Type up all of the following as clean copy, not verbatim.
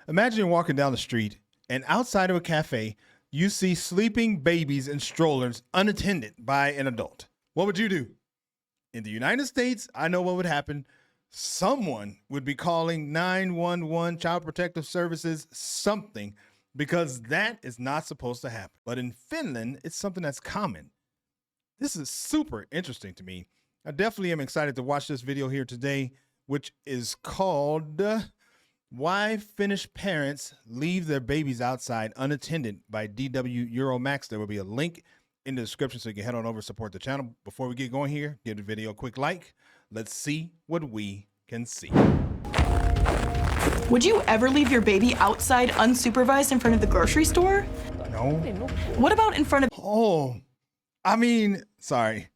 Imagine you're walking down the street and outside of a cafe, you see sleeping babies in strollers unattended by an adult. What would you do? In the United States, I know what would happen. Someone would be calling 911, Child Protective Services, something, because that is not supposed to happen. But in Finland, it's something that's common. This is super interesting to me. I definitely am excited to watch this video here today, which is called Why Finnish Parents Leave Their Babies Outside Unattended by DW Euromax. There will be a link in the description so you can head on over and support the channel. Before we get going here, give the video a quick like. Let's see what we can see. Would you ever leave your baby outside unsupervised in front of the grocery store? No. What about in front of Sorry.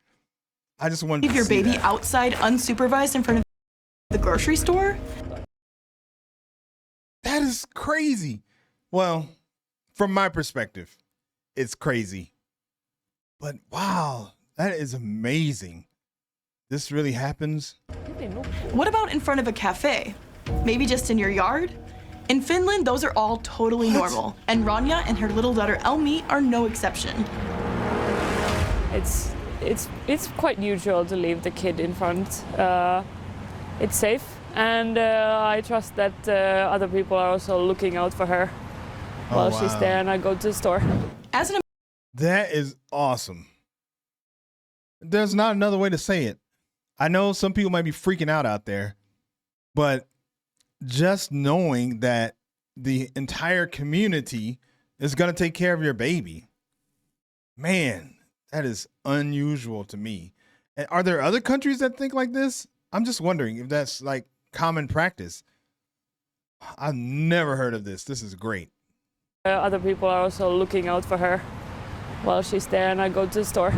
I just wanted leave to your see baby that. outside unsupervised in front of the grocery store? That is crazy. Well, from my perspective, it's crazy. But wow, that is amazing. This really happens? What about in front of a cafe? Maybe just in your yard? In Finland, those are all totally normal. And Rania and her little daughter Elmi are no exception. It's quite usual to leave the kid in front. It's safe, and I trust that other people are also looking out for her while she's there and I go to the store. That is awesome. There's not another way to say it. I know some people might be freaking out there, but just knowing that the entire community is going to take care of your baby, man, that is unusual to me. And are there other countries that think like this? I'm just wondering if that's like common practice. I've never heard of this. This is great. Other people are also looking out for her while she's there and I go to the store.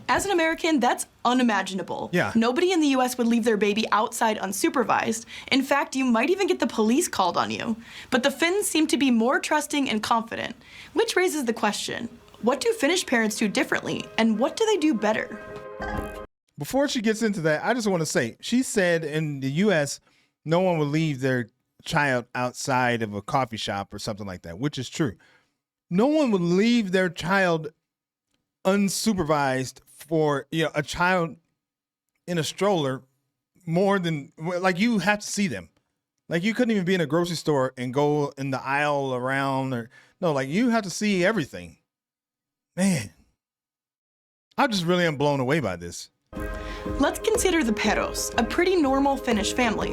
As an American, that's unimaginable. Yeah. Nobody in the US would leave their baby outside unsupervised. In fact, you might even get the police called on you. But the Finns seem to be more trusting and confident, which raises the question, what do Finnish parents do differently, and what do they do better? Before she gets into that, I just want to say, she said in the US, no one would leave their child outside of a coffee shop or something like that, which is true. No one would leave their child unsupervised for a child in a stroller more than, like, you have to see them. Like, you couldn't even be in a grocery store and go in the aisle around, or no, like, you have to see everything. Man, I just really am blown away by this. Let's consider the Peros, a pretty normal Finnish family.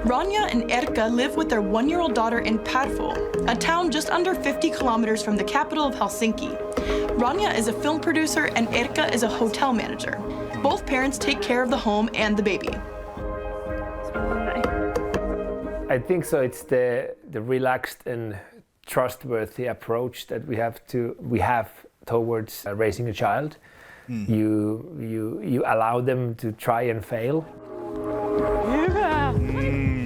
Rania and Erkka live with their 1-year-old daughter in Parvo, a town just under 50 kilometers from the capital of Helsinki. Rania is a film producer and Erkka is a hotel manager. Both parents take care of the home and the baby. I think so. It's the relaxed and trustworthy approach that we have towards raising a child. You allow them to try and fail.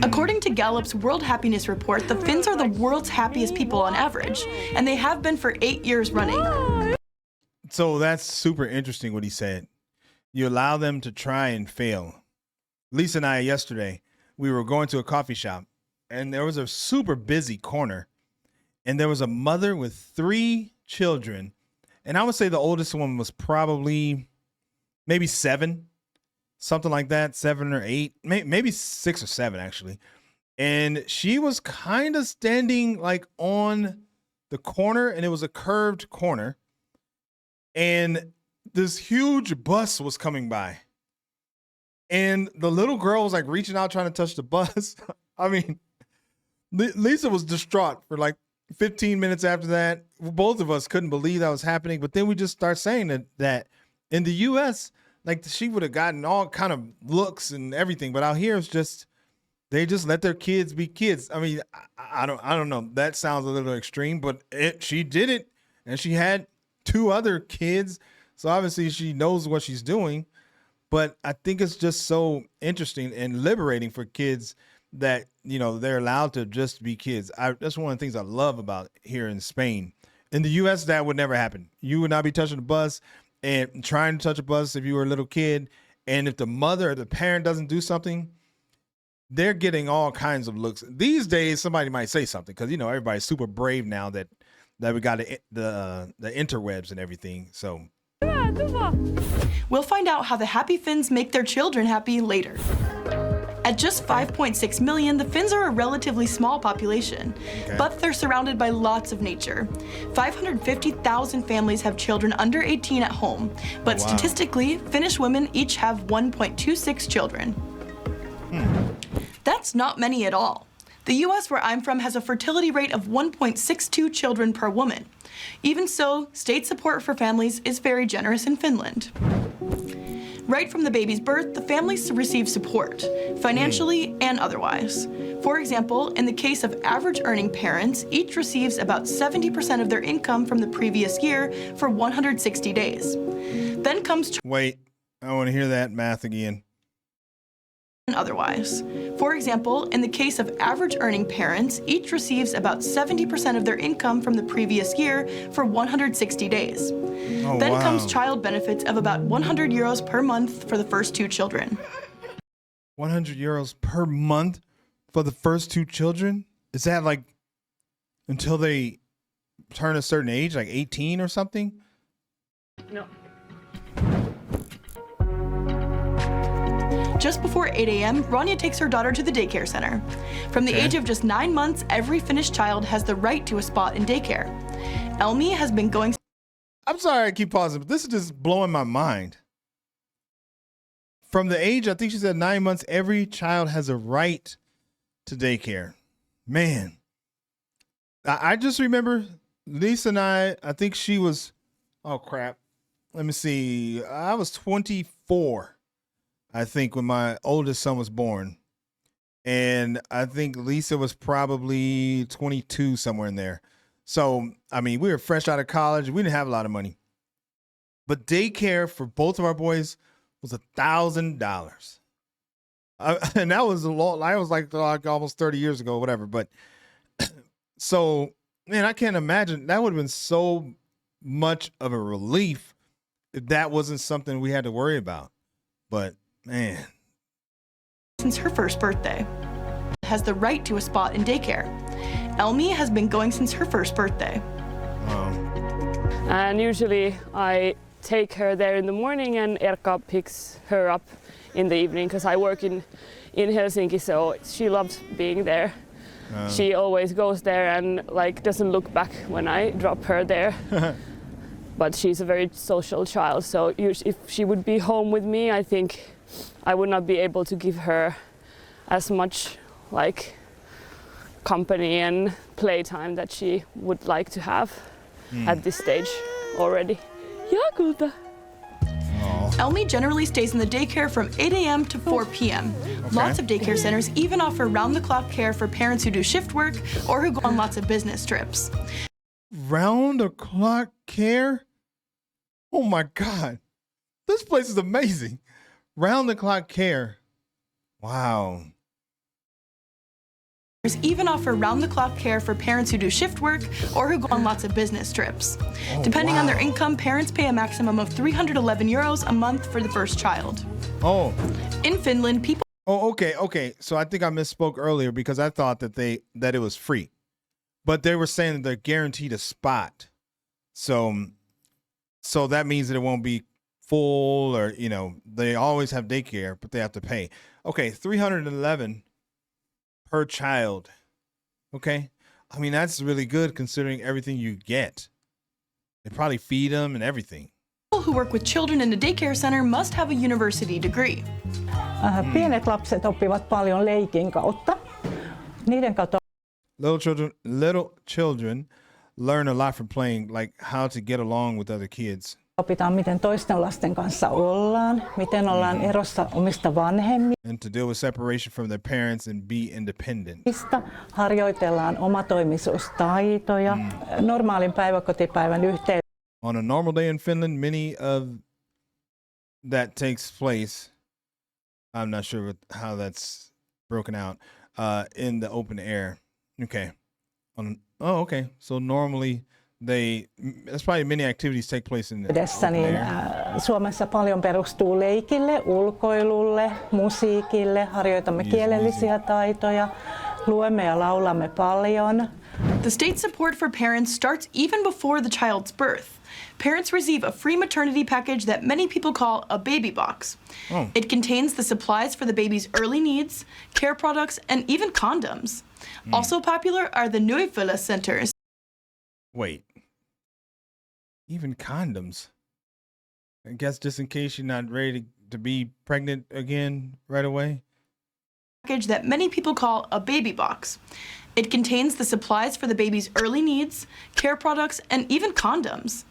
According to Gallup's World Happiness Report, the Finns are the world's happiest people on average, and they have been for 8 years running. So that's super interesting what he said. You allow them to try and fail. Lisa and I yesterday, we were going to a coffee shop, and there was a super busy corner, and there was a mother with 3 children. And I would say the oldest one was probably maybe 7, something like that, 7 or 8, maybe 6 or 7 actually. And she was kind of standing like on the corner, and it was a curved corner. And this huge bus was coming by. And the little girl was like reaching out, trying to touch the bus. I mean, Lisa was distraught for like 15 minutes after that. Both of us couldn't believe that was happening. But then we just start saying that in the US, like, she would have gotten all kind of looks and everything. But out here, it's just, they just let their kids be kids. I mean, I don't know. That sounds a little extreme, but she did it, and she had 2 other kids. So obviously she knows what she's doing. But I think it's just so interesting and liberating for kids that, they're allowed to just be kids. That's one of the things I love about here in Spain. In the US, that would never happen. You would not be touching the bus and trying to touch a bus if you were a little kid. And if the mother or the parent doesn't do something, they're getting all kinds of looks. These days, somebody might say something because everybody's super brave now that we got the interwebs and everything. So We'll find out how the happy Finns make their children happy later. At just 5.6 million, the Finns are a relatively small population, but they're surrounded by lots of nature. 550,000 families have children under 18 at home, but statistically, Finnish women each have 1.26 children. That's not many at all. The US, where I'm from, has a fertility rate of 1.62 children per woman. Even so, state support for families is very generous in Finland. Right from the baby's birth, the families receive support, financially and otherwise. For example, in the case of average earning parents, each receives about 70% of their income from the previous year for 160 days. Then comes wait, I want to hear that math again. And otherwise. For example, in the case of average earning parents, each receives about 70% of their income from the previous year for 160 days. Then comes child benefits of about 100 euros per month for the first 2 children. 100 euros per month for the first 2 children? Is that like until they turn a certain age, like 18 or something? No. Just before 8 a.m., Ronja takes her daughter to the daycare center. From the age of just 9 months, every Finnish child has the right to a spot in daycare. Elmi has been going... I'm sorry I keep pausing, but this is just blowing my mind. From the age, I think she said 9 months, every child has a right to daycare. Man. I just remember Lisa and I think she was, oh crap. Let me see. I was 24. I think when my oldest son was born, and I think Lisa was probably 22, somewhere in there. So, I mean, we were fresh out of college. We didn't have a lot of money, but daycare for both of our boys was $1,000. And that was a lot. I was like almost 30 years ago, whatever. But so, man, I can't imagine. That would have been so much of a relief if that wasn't something we had to worry about. But man. Since her first birthday. Has the right to a spot in daycare. Elmi has been going since her first birthday. And usually I take her there in the morning and Erkka picks her up in the evening because I work in Helsinki, so she loves being there. She always goes there and like doesn't look back when I drop her there. But she's a very social child, so if she would be home with me, I think I would not be able to give her as much like company and playtime that she would like to have at this stage already. Yakulta. Elmi generally stays in the daycare from 8 a.m. to 4 p.m. Lots of daycare centers even offer round-the-clock care for parents who do shift work or who go on lots of business trips. Round-the-clock care? Oh my God. This place is amazing. Round-the-clock care. Wow. Even offer round-the-clock care for parents who do shift work or who go on lots of business trips. Depending on their income, parents pay a maximum of 311 euros a month for the first child. In Finland, people... Okay. So I think I misspoke earlier because I thought that it was free. But they were saying that they're guaranteed a spot. So that means that it won't be full or, they always have daycare, but they have to pay. Okay, 311 per child. Okay. I mean, that's really good considering everything you get. They probably feed them and everything. People who work with children in a daycare center must have a university degree. Pienet lapset oppivat paljon leikin kautta. Niiden kautta Little children learn a lot from playing, like how to get along with other kids. opitaan, miten toisten lasten kanssa ollaan, miten ollaan erossa omista vanhemmista. And to deal with separation from their parents and be independent. Harjoitellaan omatoimisuustaitoja, normaalin päiväkotipäivän yhteydessä. On a normal day in Finland, many of that takes place. I'm not sure how that's broken out in the open air. Okay. Okay. So normally That's probably many activities take place in the Yhdessä, open niin air. Suomessa paljon perustuu leikille, ulkoilulle, musiikille, harjoitamme kielellisiä taitoja, luemme ja laulamme paljon. The state support for parents starts even before the child's birth. Parents receive a free maternity package that many people call a baby box. Oh. It contains the supplies for the baby's early needs, care products, and even condoms. Also popular are the Nuifilla centers. Wait. Even condoms. I guess just in case you're not ready to be pregnant again right away. Package that many people call a baby box. It contains the supplies for the baby's early needs, care products, and even condoms.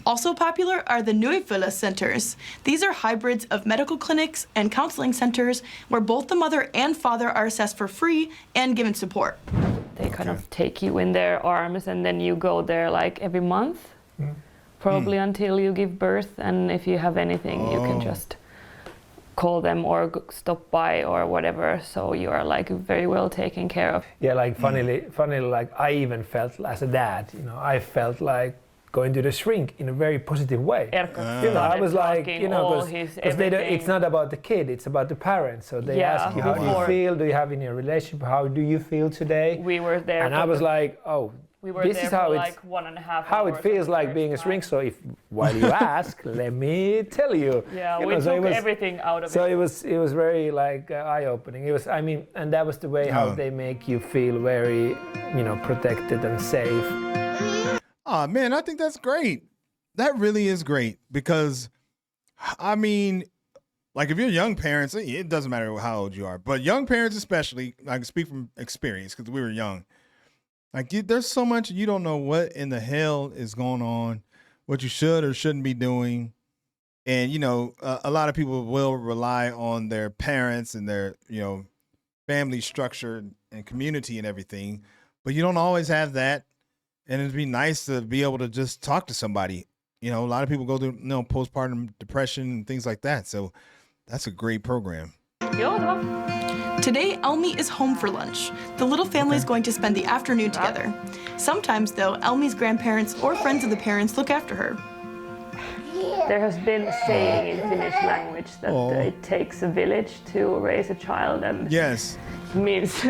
Also popular are the Nuifilla centers. These are hybrids of medical clinics and counseling centers where both the mother and father are assessed for free and given support. They kind of take you in their arms and then you go there like every month, probably until you give birth. And if you have anything, you can just call them or stop by or whatever. So you are like very well taken care of. Yeah, like funnily, like I even felt as a dad, I felt like going to the shrink in a very positive way. I was like, because it's not about the kid, it's about the parents. So they ask you, how do you feel? Do you have in your relationship? How do you feel today? We were there. And I was like, this is how like 1.5 how it feels like being a shrink. So while you ask, let me tell you. Yeah, we took everything out of it. So it was very like eye-opening. And that was the way how they make you feel very, protected and safe. Oh man, I think that's great. That really is great because, I mean, like if you're young parents, it doesn't matter how old you are, but young parents especially, I can speak from experience because we were young. Like there's so much you don't know what in the hell is going on, what you should or shouldn't be doing. And, a lot of people will rely on their parents and their, family structure and community and everything, but you don't always have that. And it'd be nice to be able to just talk to somebody. A lot of people go through, postpartum depression and things like that. So that's a great program. Today, Elmi is home for lunch. The little family is going to spend the afternoon together. Sometimes, though, Elmi's grandparents or friends of the parents look after her. There has been a saying in Finnish language that it takes a village to raise a child, and yes, means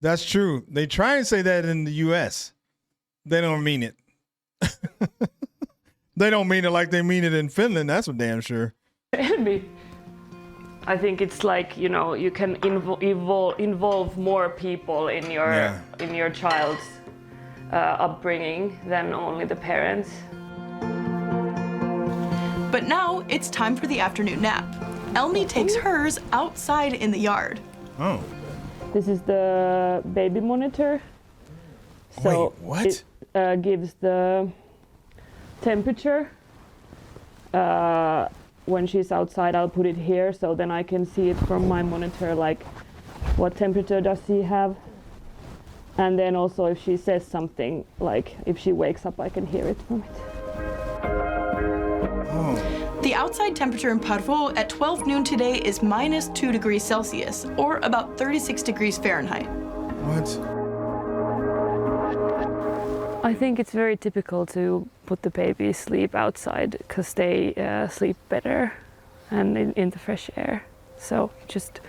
that's true. They try and say that in the U.S. They don't mean it. They don't mean it like they mean it in Finland. That's for damn sure. I think it's like, you can involve more people in your child's upbringing than only the parents. But now it's time for the afternoon nap. Elmi takes hers outside in the yard. Oh. This is the baby monitor. So wait, what? It gives the temperature. When she's outside, I'll put it here so then I can see it from my monitor, like what temperature does she have. And then also if she says something, like if she wakes up, I can hear it from it. Oh. The outside temperature in Parental at 12 noon today is -2 degrees Celsius, or about 36 degrees Fahrenheit. What? I think it's very typical to put the baby sleep outside because they sleep better and in the fresh air. So just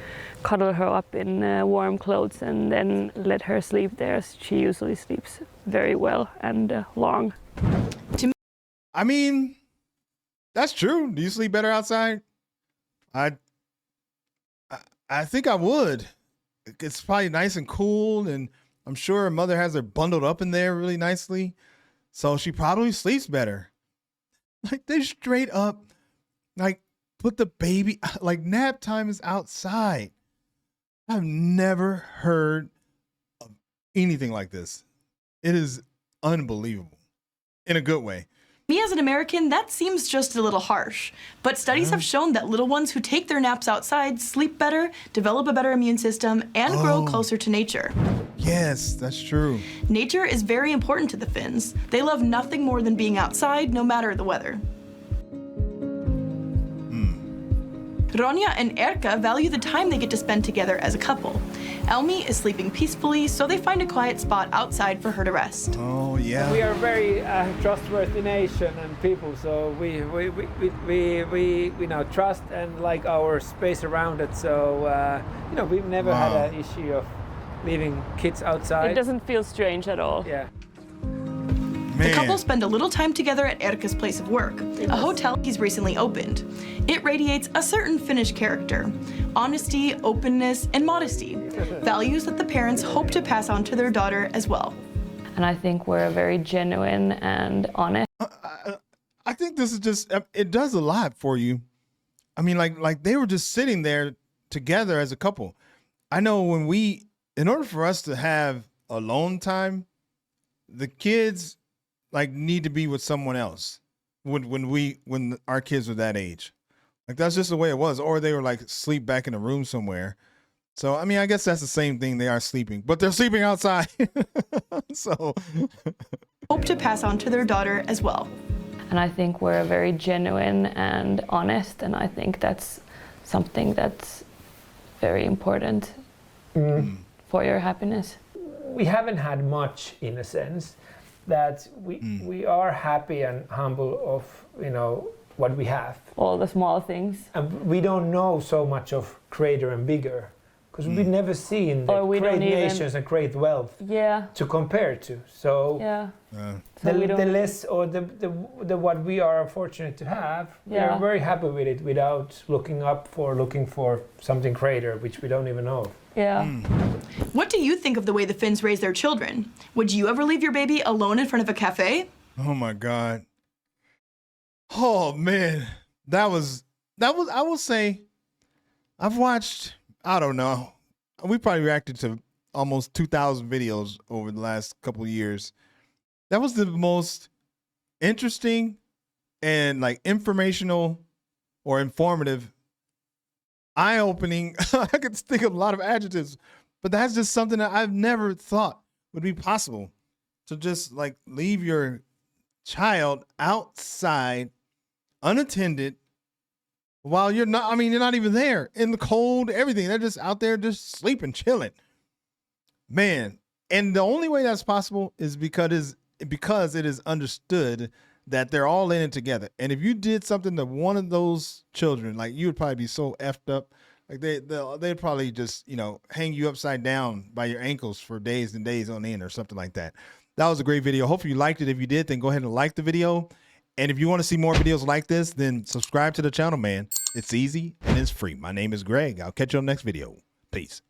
cuddle her up in warm clothes and then let her sleep there. She usually sleeps very well and long. I mean, that's true. Do you sleep better outside? I think I would. It's probably nice and cool, and I'm sure her mother has her bundled up in there really nicely. So she probably sleeps better. Like they straight up, like put the baby, like nap time is outside. I've never heard of anything like this. It is unbelievable in a good way. Me as an American, that seems just a little harsh. But studies have shown that little ones who take their naps outside sleep better, develop a better immune system, and grow closer to nature. Yes, that's true. Nature is very important to the Finns. They love nothing more than being outside, no matter the weather. Ronja and Erkka value the time they get to spend together as a couple. Elmi is sleeping peacefully, so they find a quiet spot outside for her to rest. Oh, yeah. We are a very trustworthy nation and people, so we now trust and like our space around it. So we've never had an issue of leaving kids outside. It doesn't feel strange at all. Yeah. The couple spend a little time together at Erkka's place of work, a hotel he's recently opened. It radiates a certain Finnish character: honesty, openness, and modesty, values that the parents hope to pass on to their daughter as well. And I think we're very genuine and honest. I think this is just, it does a lot for you. I mean, like they were just sitting there together as a couple. I know in order for us to have alone time, the kids like need to be with someone else when our kids were that age. Like that's just the way it was. Or they were like sleep back in a room somewhere. So, I mean, I guess that's the same thing. They are sleeping, but they're sleeping outside. So hope to pass on to their daughter as well. And I think we're very genuine and honest. And I think that's something that's very important for your happiness. We haven't had much in a sense. That we are happy and humble of what we have. All the small things. And we don't know so much of greater and bigger because we've never seen the great nations and great wealth to compare to. So the less or the what we are fortunate to have, we are very happy with it without looking for something greater, which we don't even know. Yeah. What do you think of the way the Finns raise their children? Would you ever leave your baby alone in front of a cafe? Oh my God. Oh man. That was, I will say, I've watched, I don't know, we probably reacted to almost 2,000 videos over the last couple of years. That was the most interesting and like informational or informative, eye-opening. I could think of a lot of adjectives, but that's just something that I've never thought would be possible, to just like leave your child outside unattended while you're not even there in the cold, everything. They're just out there just sleeping, chilling. Man. And the only way that's possible is because it is understood that they're all in it together. And if you did something to one of those children, like you would probably be so effed up. Like they'd probably just, hang you upside down by your ankles for days and days on end or something like that. That was a great video. Hopefully you liked it. If you did, then go ahead and like the video. And if you want to see more videos like this, then subscribe to the channel, man. It's easy and it's free. My name is Greg. I'll catch you on the next video. Peace.